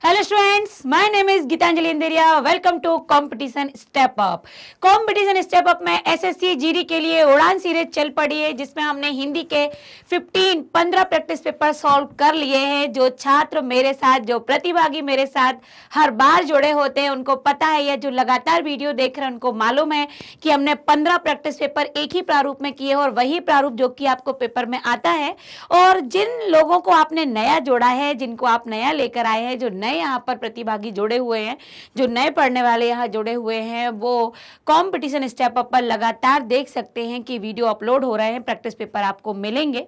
Hello students, my name is Geetanjali Inderia. Welcome to competition step up. Competition step up में SSC GD के लिए उड़ान series चल पड़ी है, जिसमें हमने हिंदी के 15 प्रैक्टिस पेपर सॉल्व कर लिए हैं। जो छात्र मेरे साथ, जो प्रतिभागी मेरे साथ हर बार जुड़े होते हैं, उनको पता है, या जो लगातार वीडियो देख रहे हैं उनको मालूम है कि हमने 15 प्रैक्टिस पेपर एक ही प्रारूप में किए, और वही प्रारूप जो कि आपको पेपर में आता है। और जिन लोगों को आपने नया जोड़ा है, जिनको आप नया लेकर आए हैं, जो नए यहाँ पर प्रतिभागी जुड़े हुए हैं, जो नए पढ़ने वाले यहाँ जुड़े हुए हैं, वो कंपटीशन स्टेप अप पर लगातार देख सकते हैं कि वीडियो अपलोड हो रहे हैं, प्रैक्टिस पेपर आपको मिलेंगे।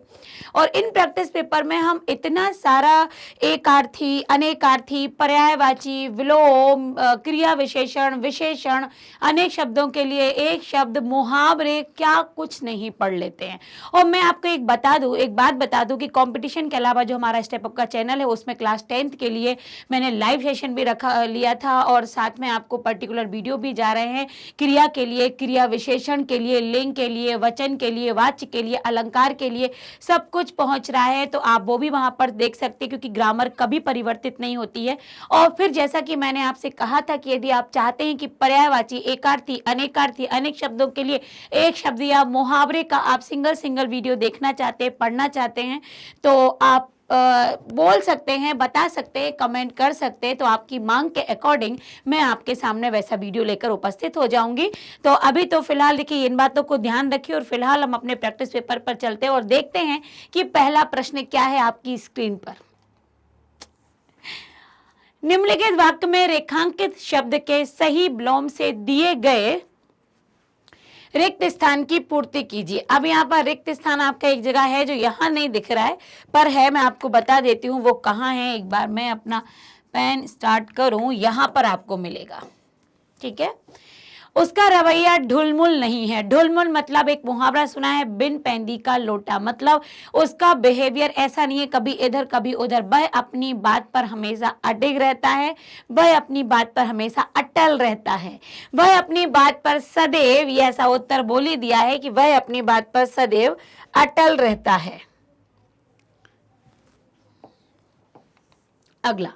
और इन प्रैक्टिस पेपर में हम इतना सारा एकार्थी, अनेकार्थी, पर्यायवाची, विलोम, क्रिया विशेषण, विशेषण, अनेक शब्दों के लिए एक शब्द, मुहावरे, क्या कुछ नहीं पढ़ लेते हैं। और मैं आपको एक बात बता दूं कि कंपटीशन के अलावा जो हमारा स्टेप अप का चैनल है, उसमें क्लास 10th के लिए मैंने लाइव सेशन भी लिया था, और साथ में आपको पर्टिकुलर वीडियो भी जा रहे हैं क्रिया के लिए, क्रिया विशेषण के लिए, लिंग के लिए, वचन के लिए, वाच्य के लिए, अलंकार के लिए, सब कुछ पहुंच रहा है। तो आप वो भी वहां पर देख सकते हैं, क्योंकि ग्रामर कभी परिवर्तित नहीं होती है। और फिर जैसा कि मैंने आपसे कहा था कि यदि आप चाहते हैं कि पर्यायवाची, एकार्थी, अनेकार्थी, अनेक शब्दों के लिए एक शब्द या मुहावरे का आप सिंगल वीडियो देखना चाहते हैं, पढ़ना चाहते हैं, तो आप बोल सकते हैं, बता सकते हैं, कमेंट कर सकते हैं। तो आपकी मांग के अकॉर्डिंग मैं आपके सामने वैसा वीडियो लेकर उपस्थित हो जाऊंगी। तो अभी तो फिलहाल देखिए, इन बातों को ध्यान रखिए, और फिलहाल हम अपने प्रैक्टिस पेपर पर चलते हैं और देखते हैं कि पहला प्रश्न क्या है आपकी स्क्रीन पर। निम्नलिखित वाक्य में रेखांकित शब्द के सही विलोम से दिए गए रिक्त स्थान की पूर्ति कीजिए। अब यहाँ पर रिक्त स्थान आपका एक जगह है जो यहाँ नहीं दिख रहा है, पर है, मैं आपको बता देती हूँ वो कहाँ है। एक बार मैं अपना पेन स्टार्ट करूँ, यहाँ पर आपको मिलेगा, ठीक है। उसका रवैया ढुलमुल नहीं है। ढुलमुल मतलब एक मुहावरा सुना है, बिन पैंदी का लोटा, मतलब उसका बिहेवियर ऐसा नहीं है कभी इधर कभी उधर। वह अपनी बात पर हमेशा अडिग रहता है, वह अपनी बात पर हमेशा अटल रहता है, वह अपनी बात पर सदैव, ये ऐसा उत्तर बोल ही दिया है कि वह अपनी बात पर सदैव अटल रहता है। अगला,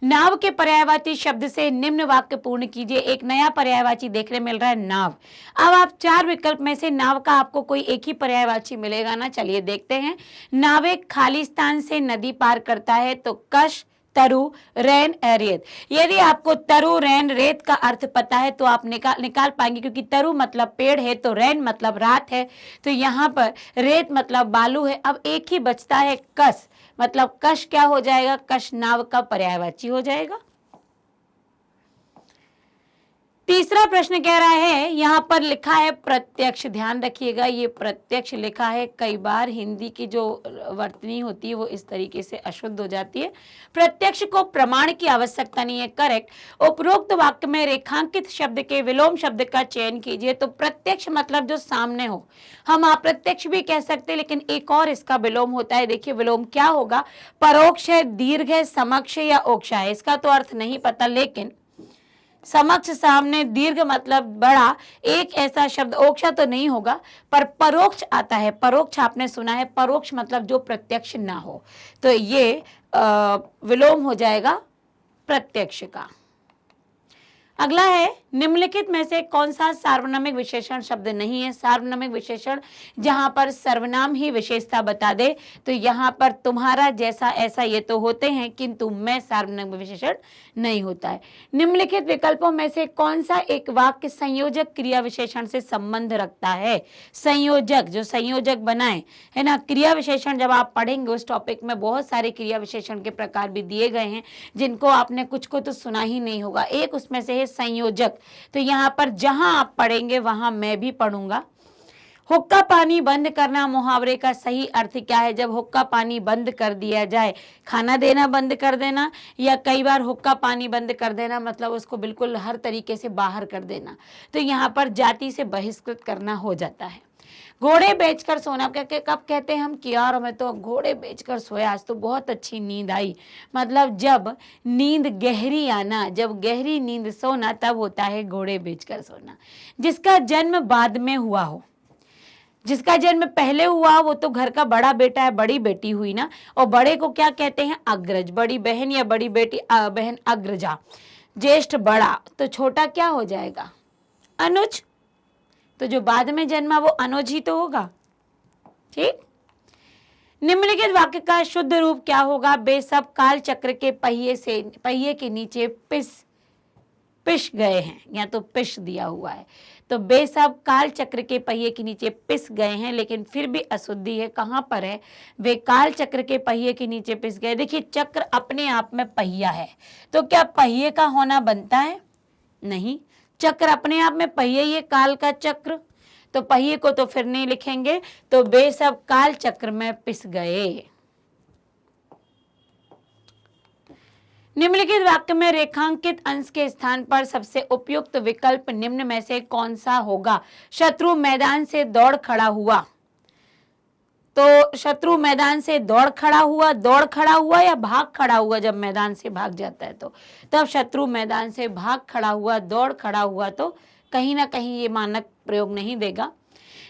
नाव के पर्यायवाची शब्द से निम्न वाक्य पूर्ण कीजिए। एक नया पर्यायवाची देखने मिल रहा है, नाव। अब आप 4 विकल्प में से नाव का आपको कोई एक ही पर्यायवाची मिलेगा ना, चलिए देखते हैं। नावे खाली स्थान से नदी पार करता है, तो कश, तरु, रैन, रेत। यदि आपको तरु, रैन, रेत का अर्थ पता है तो आप निकाल पाएंगे, क्योंकि तरु मतलब पेड़ है, तो रैन मतलब रात है, तो यहाँ पर रेत मतलब बालू है। अब एक ही बचता है, कस, मतलब कश क्या हो जाएगा, कश नाव का पर्यायवाची हो जाएगा। तीसरा प्रश्न कह रहा है, यहां पर लिखा है प्रत्यक्ष। ध्यान रखिएगा, ये प्रत्यक्ष लिखा है। कई बार हिंदी की जो वर्तनी होती है वो इस तरीके से अशुद्ध हो जाती है। प्रत्यक्ष को प्रमाण की आवश्यकता नहीं है, करेक्ट। उपरोक्त वाक्य में रेखांकित शब्द के विलोम शब्द का चयन कीजिए। तो प्रत्यक्ष मतलब जो सामने हो, हम अप्रत्यक्ष भी कह सकते हैं, लेकिन एक और इसका विलोम होता है। देखिए विलोम क्या होगा, परोक्ष है, दीर्घ है, समक्ष या ओक्षा है। इसका तो अर्थ नहीं पता, लेकिन समक्ष, सामने, दीर्घ मतलब बड़ा, एक ऐसा शब्द, ओक्षा तो नहीं होगा, पर परोक्ष आता है। परोक्ष आपने सुना है, परोक्ष मतलब जो प्रत्यक्ष ना हो, तो ये विलोम हो जाएगा प्रत्यक्ष का। अगला है, निम्नलिखित में से कौन सा सार्वनामिक विशेषण शब्द नहीं है। सार्वनामिक विशेषण जहां पर सर्वनाम ही विशेषता बता दे, तो यहां पर तुम्हारा, जैसा, ऐसा ये तो होते हैं, किंतु मैं सार्वनामिक विशेषण नहीं होता है। निम्नलिखित विकल्पों में से कौन सा एक वाक्य संयोजक क्रिया विशेषण से संबंध रखता है। संयोजक, जो संयोजक बनाए, है ना। क्रिया विशेषण जब आप पढ़ेंगे उस टॉपिक में बहुत सारे क्रिया विशेषण के प्रकार भी दिए गए हैं, जिनको आपने कुछ को तो सुना ही नहीं होगा। एक उसमें से है संयोजक, तो यहां पर जहां आप पढ़ेंगे वहां मैं भी पढ़ूंगा। हुक्का पानी बंद करना, मुहावरे का सही अर्थ क्या है। जब हुक्का पानी बंद कर दिया जाए, खाना देना बंद कर देना, या कई बार हुक्का पानी बंद कर देना मतलब उसको बिल्कुल हर तरीके से बाहर कर देना, तो यहाँ पर जाति से बहिष्कृत करना हो जाता है। घोड़े बेचकर सोना, कब कहते हैं हम कि यार हमें तो घोड़े बेचकर सोया, आज तो बहुत अच्छी नींद आई, मतलब जब नींद गहरी आना, जब गहरी नींद सोना, तब होता है घोड़े बेचकर सोना। जिसका जन्म बाद में हुआ हो, जिसका जन्म पहले हुआ वो तो घर का बड़ा बेटा है, बड़ी बेटी हुई ना। और बड़े को क्या कहते हैं? अग्रज। बड़ी बहन या बड़ी बेटी बहन अग्रजा। ज्येष्ठ बड़ा, तो छोटा क्या हो जाएगा? अनुज। तो जो बाद में जन्मा वो अनुज ही तो होगा। ठीक। निम्नलिखित वाक्य का शुद्ध रूप क्या होगा? वे सब काल चक्र के पहिए के नीचे पिस गए हैं, या तो पिस दिया हुआ है। तो वे सब काल चक्र के पहिए के नीचे पिस गए हैं, लेकिन फिर भी अशुद्धि है। कहां पर है? वे काल चक्र के पहिए के नीचे पिस गए। देखिए, चक्र अपने आप में पहिया है, तो क्या पहिए का होना बनता है? नहीं, चक्र अपने आप में पहिया ही है, काल का चक्र, तो पहिए को तो फिर नहीं लिखेंगे। तो वे सब काल चक्र में पिस गए। निम्नलिखित वाक्य में रेखांकित अंश के स्थान पर सबसे उपयुक्त विकल्प निम्न में से कौन सा होगा? शत्रु मैदान से दौड़ खड़ा हुआ। तो शत्रु मैदान से दौड़ खड़ा हुआ या भाग खड़ा हुआ? जब मैदान से भाग जाता है तो तब शत्रु मैदान से भाग खड़ा हुआ, दौड़ खड़ा हुआ, तो कहीं ना कहीं ये मानक प्रयोग नहीं देगा।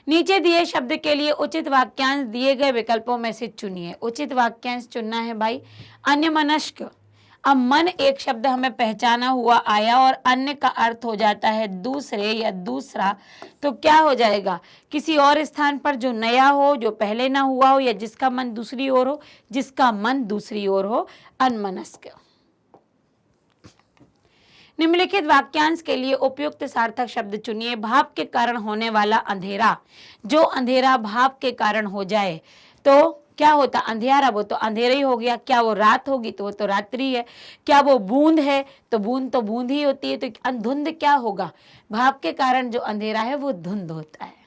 नीचे दिए शब्द के लिए उचित वाक्यांश दिए गए विकल्पों में से चुनिए। उचित वाक्यांश चुनना है भाई। अन्यमनस्क। अब मन एक शब्द हमें पहचाना हुआ आया और अन्य का अर्थ हो जाता है दूसरे या दूसरा, तो क्या हो जाएगा? किसी और स्थान पर जो नया हो, जो पहले ना हुआ हो, या जिसका मन दूसरी ओर हो, जिसका मन दूसरी ओर हो, अन्यमनस्क। निम्नलिखित वाक्यांश के लिए उपयुक्त सार्थक शब्द चुनिए। भाव के कारण होने वाला अंधेरा। जो अंधेरा भाव के कारण हो जाए तो क्या होता? अंधेरा, वो तो अंधेरा ही हो गया। क्या वो रात होगी? तो वो तो रात्रि है। क्या वो बूंद है? तो बूंद ही होती है। तो धुंध क्या होगा? भाव के कारण जो अंधेरा है वो धुंध होता है।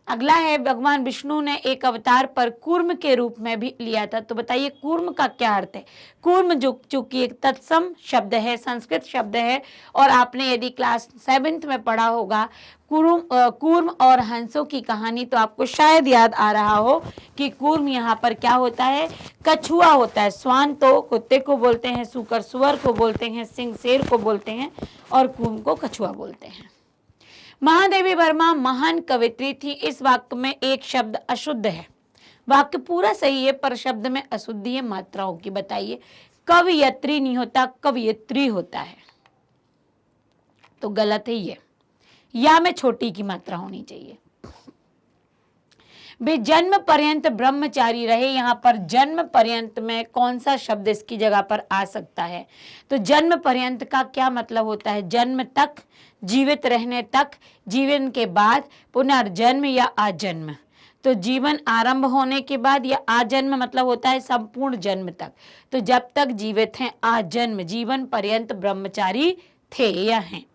अगला है, भगवान विष्णु ने एक अवतार पर कूर्म के रूप में भी लिया था। तो बताइए कूर्म का क्या अर्थ है? कूर्म जो चूंकि एक तत्सम शब्द है, संस्कृत शब्द है, और आपने यदि क्लास 7th में पढ़ा होगा कूर्म और हंसों की कहानी, तो आपको शायद याद आ रहा हो कि कूर्म यहाँ पर क्या होता है? कछुआ होता है। स्वान तो कुत्ते को बोलते हैं, सूकर सुअर को बोलते हैं, सिंह शेर को बोलते हैं, और कूर्म को कछुआ बोलते हैं। महादेवी वर्मा महान कवित्री थी। इस वाक्य में एक शब्द अशुद्ध है। वाक्य पूरा सही है पर शब्द में अशुद्धि है मात्राओं की। बताइए, कवयत्री नहीं होता, कवयित्री होता है, तो गलत है ये। या में छोटी की मात्रा होनी चाहिए। वे जन्म पर्यंत ब्रह्मचारी रहे। यहाँ पर जन्म पर्यंत में कौन सा शब्द इसकी जगह पर आ सकता है? तो जन्म पर्यंत का क्या मतलब होता है? जन्म तक, जीवित रहने तक, जीवन के बाद, पुनर्जन्म या आजन्म। तो जीवन आरंभ होने के बाद, या आजन्म मतलब होता है संपूर्ण जन्म तक। तो जब तक जीवित हैं आजन्म, जीवन पर्यंत ब्रह्मचारी थे या हैं।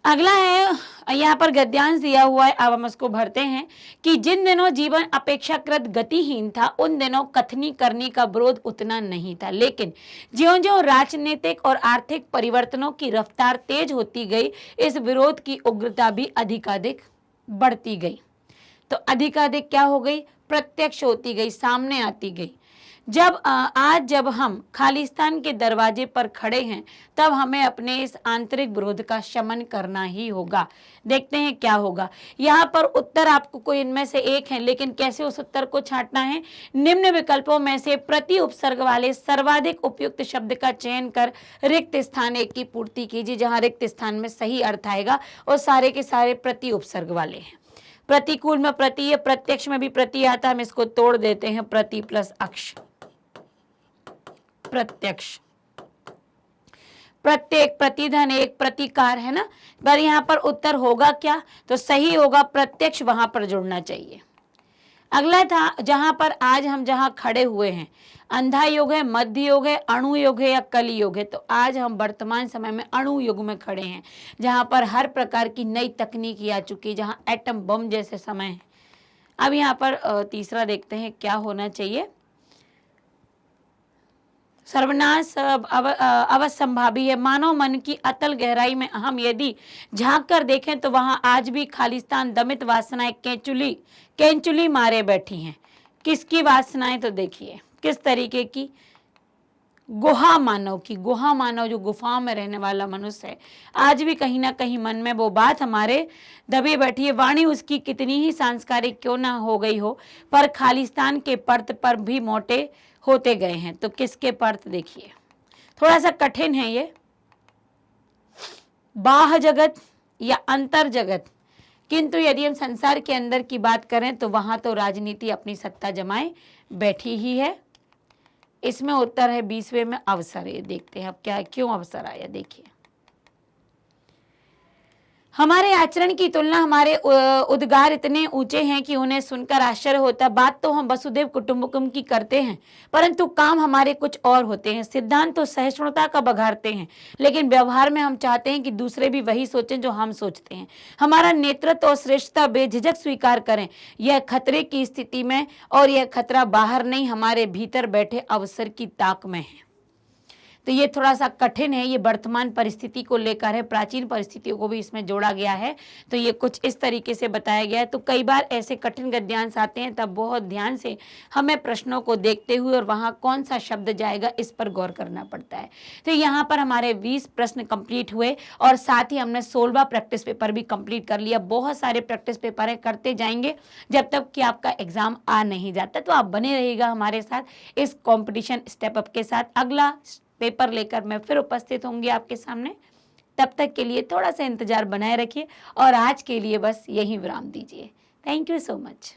अगला है, यहाँ पर गद्यांश दिया हुआ है, अब हम इसको भरते हैं कि जिन दिनों जीवन अपेक्षाकृत गतिहीन था उन दिनों कथनी करने का विरोध उतना नहीं था, लेकिन ज्यों-ज्यों राजनीतिक और आर्थिक परिवर्तनों की रफ्तार तेज होती गई, इस विरोध की उग्रता भी अधिकाधिक बढ़ती गई। तो अधिकाधिक क्या हो गई? प्रत्यक्ष होती गई, सामने आती गई। जब हम खालिस्तान के दरवाजे पर खड़े हैं, तब हमें अपने इस आंतरिक विरोध का शमन करना ही होगा। देखते हैं क्या होगा। यहाँ पर उत्तर आपको कोई इनमें से एक है, लेकिन कैसे उस उत्तर को छांटना है? निम्न विकल्पों में से प्रति उपसर्ग वाले सर्वाधिक उपयुक्त शब्द का चयन कर रिक्त स्थान एक की पूर्ति कीजिए। जहाँ रिक्त स्थान में सही अर्थ आएगा और सारे के सारे प्रति उपसर्ग वाले हैं। प्रतिकूल में प्रति है, प्रत्यक्ष में भी प्रति आता है, हम इसको तोड़ देते हैं। प्रति प्लस अक्ष, प्रत्यक्ष। प्रत्येक, प्रतिधन, एक प्रतिकार है ना। पर यहाँ पर उत्तर होगा क्या? तो सही होगा प्रत्यक्ष, वहां पर जुड़ना चाहिए। अगला था, जहां पर आज हम जहां खड़े हुए हैं, अंधा युग है, मध्य युग है, अणु युग है या कली युग है? तो आज हम वर्तमान समय में अणु युग में खड़े हैं, जहां पर हर प्रकार की नई तकनीकी आ चुकी है, जहां एटम बम जैसे समय है। अब यहाँ पर तीसरा देखते हैं क्या होना चाहिए। सर्वनाश अवसंभावी है। मानव मन की अतल गहराई में हम यदि झांक कर देखें तो वहां आज भी खालिस्तान दमित वासनाएं केंचुली मारे बैठी हैं। किसकी वासनाएं? तो देखिए किस तरीके की। गुहा मानव की, गुहा मानव जो गुफाओं में रहने वाला मनुष्य है, आज भी कहीं ना कहीं मन में वो बात हमारे दबी बैठी है। वाणी उसकी कितनी ही सांस्कारिक क्यों ना हो गई हो, पर खालिस्तान के पर्त पर भी मोटे होते गए हैं। तो किसके पर्त देखिए, थोड़ा सा कठिन है ये, बाह्य जगत या अंतर जगत, किंतु यदि हम संसार के अंदर की बात करें तो वहां तो राजनीति अपनी सत्ता जमाए बैठी ही है। इसमें उत्तर है 20वें में अवसर। ये देखते हैं अब क्या, क्यों अवसर आया। देखिए, हमारे आचरण की तुलना हमारे उद्गार इतने ऊंचे हैं कि उन्हें सुनकर आश्चर्य होता है। बात तो हम वसुदेव कुटुंबकम की करते हैं, परंतु काम हमारे कुछ और होते हैं। सिद्धांत तो सहिष्णुता का बघाड़ते हैं, लेकिन व्यवहार में हम चाहते हैं कि दूसरे भी वही सोचें जो हम सोचते हैं। हमारा नेतृत्व और श्रेष्ठता बेझिझक स्वीकार करें। यह खतरे की स्थिति में, और यह खतरा बाहर नहीं, हमारे भीतर बैठे अवसर की ताक में है। तो ये थोड़ा सा कठिन है, ये वर्तमान परिस्थिति को लेकर है, प्राचीन परिस्थितियों को भी इसमें जोड़ा गया है। तो ये कुछ इस तरीके से बताया गया है। तो कई बार ऐसे कठिन गद्यांश आते हैं, तब बहुत ध्यान से हमें प्रश्नों को देखते हुए और वहाँ कौन सा शब्द जाएगा इस पर गौर करना पड़ता है। तो यहाँ पर हमारे 20 प्रश्न कंप्लीट हुए, और साथ ही हमने 16वां प्रैक्टिस पेपर भी कंप्लीट कर लिया। बहुत सारे प्रैक्टिस पेपर है, करते जाएंगे जब तक कि आपका एग्जाम आ नहीं जाता। तो आप बने रहिएगा हमारे साथ इस कॉम्पिटिशन स्टेप अप के साथ। अगला पेपर लेकर मैं फिर उपस्थित होंगी आपके सामने। तब तक के लिए थोड़ा सा इंतजार बनाए रखिए, और आज के लिए बस यही विराम दीजिए। Thank you so much.